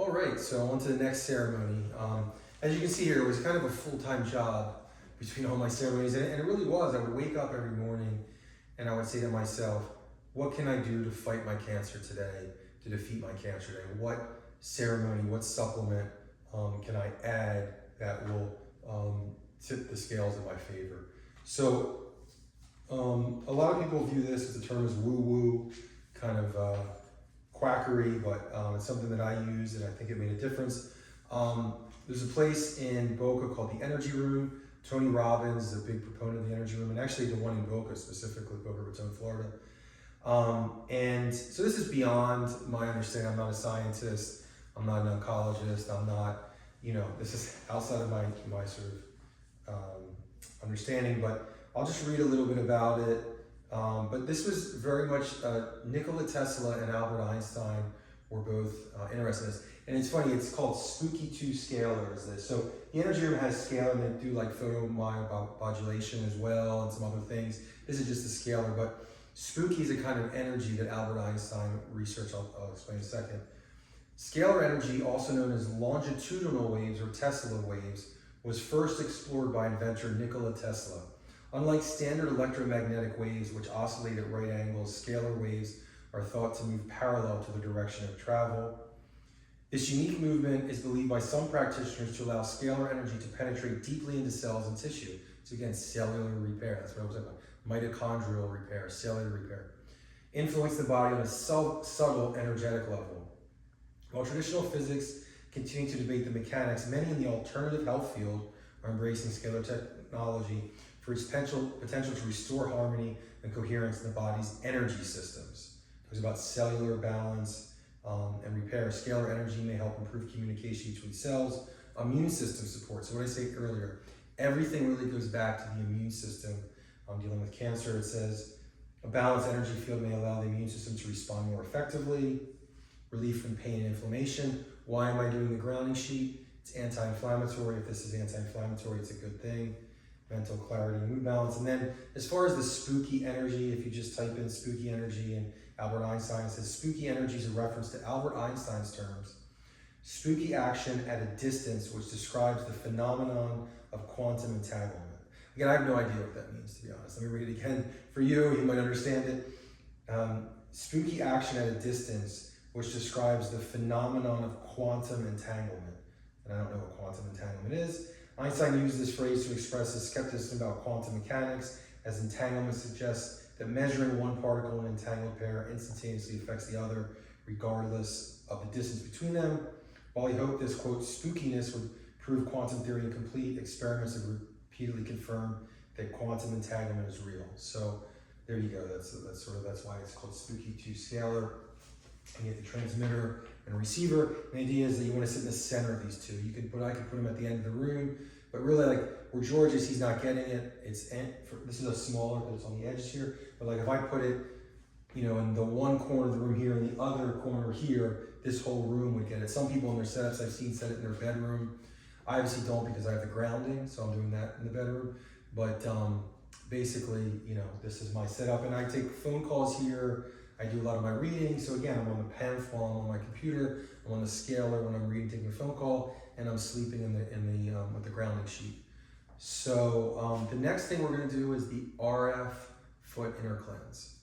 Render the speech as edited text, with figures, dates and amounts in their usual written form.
All right, so on to the next ceremony. As you can see here, it was kind of a full-time job between all my ceremonies, and it really was. I would wake up every morning and I would say to myself, what can I do to fight my cancer today, to defeat my cancer today? What ceremony, what supplement can I add that will tip the scales in my favor? So a lot of people view this as the term as woo-woo, kind of quackery, but it's something that I use and I think it made a difference. There's a place in Boca called the Energy Room. Tony Robbins is a big proponent of the Energy Room, and actually the one in Boca specifically, Boca Raton, Florida. And so this is beyond my understanding. I'm not a scientist, I'm not an oncologist, I'm not, this is outside of my sort of understanding, but I'll just read a little bit about it. But this was very much, Nikola Tesla and Albert Einstein were both interested in this. And it's funny, it's called Spooky 2 Scalar is this. So the Energy Room has scalar, and they do like photomodulation as well and some other things. This is just the scalar, but spooky is a kind of energy that Albert Einstein researched. I'll explain in a second. Scalar energy, also known as longitudinal waves or Tesla waves, was first explored by inventor Nikola Tesla. Unlike standard electromagnetic waves, which oscillate at right angles, scalar waves are thought to move parallel to the direction of travel. This unique movement is believed by some practitioners to allow scalar energy to penetrate deeply into cells and tissue. So again, cellular repair, that's what I was talking about. Mitochondrial repair, cellular repair. Influence the body on a subtle energetic level. While traditional physics continue to debate the mechanics, many in the alternative health field are embracing scalar technology for its potential to restore harmony and coherence in the body's energy systems. It was about cellular balance and repair. Scalar energy may help improve communication between cells, immune system support. So what I said earlier, everything really goes back to the immune system. Dealing with cancer, it says, a balanced energy field may allow the immune system to respond more effectively, relief from pain and inflammation. Why am I doing the grounding sheet? It's anti-inflammatory. If this is anti-inflammatory, it's a good thing. Mental clarity and mood balance. And then as far as the spooky energy, if you just type in spooky energy and Albert Einstein, it says spooky energy is a reference to Albert Einstein's terms. Spooky action at a distance, which describes the phenomenon of quantum entanglement. Again, I have no idea what that means, to be honest. Let me read it again for you. You might understand it. Spooky action at a distance, which describes the phenomenon of quantum entanglement. And I don't know what quantum entanglement is. Einstein used this phrase to express his skepticism about quantum mechanics, as entanglement suggests that measuring one particle in an entangled pair instantaneously affects the other, regardless of the distance between them. While he hoped this, quote, spookiness would prove quantum theory incomplete, experiments have repeatedly confirmed that quantum entanglement is real. So there you go. That's why it's called Spooky 2 Scalar. And you get the transmitter and receiver. And the idea is that you want to sit in the center of these two. I could put them at the end of the room, but really, like where George is, he's not getting it. This is a smaller, but it's on the edges here. But like if I put it, in the one corner of the room here and the other corner here, this whole room would get it. Some people in their setups I've seen set it in their bedroom. I obviously don't because I have the grounding, so I'm doing that in the bedroom. But basically, this is my setup, and I take phone calls here. I do a lot of my reading. So again, I'm on the PEMF while I'm on my computer. I'm on the scalar when I'm reading, taking a phone call, and I'm sleeping with the grounding sheet. So the next thing we're going to do is the RF foot inner cleanse.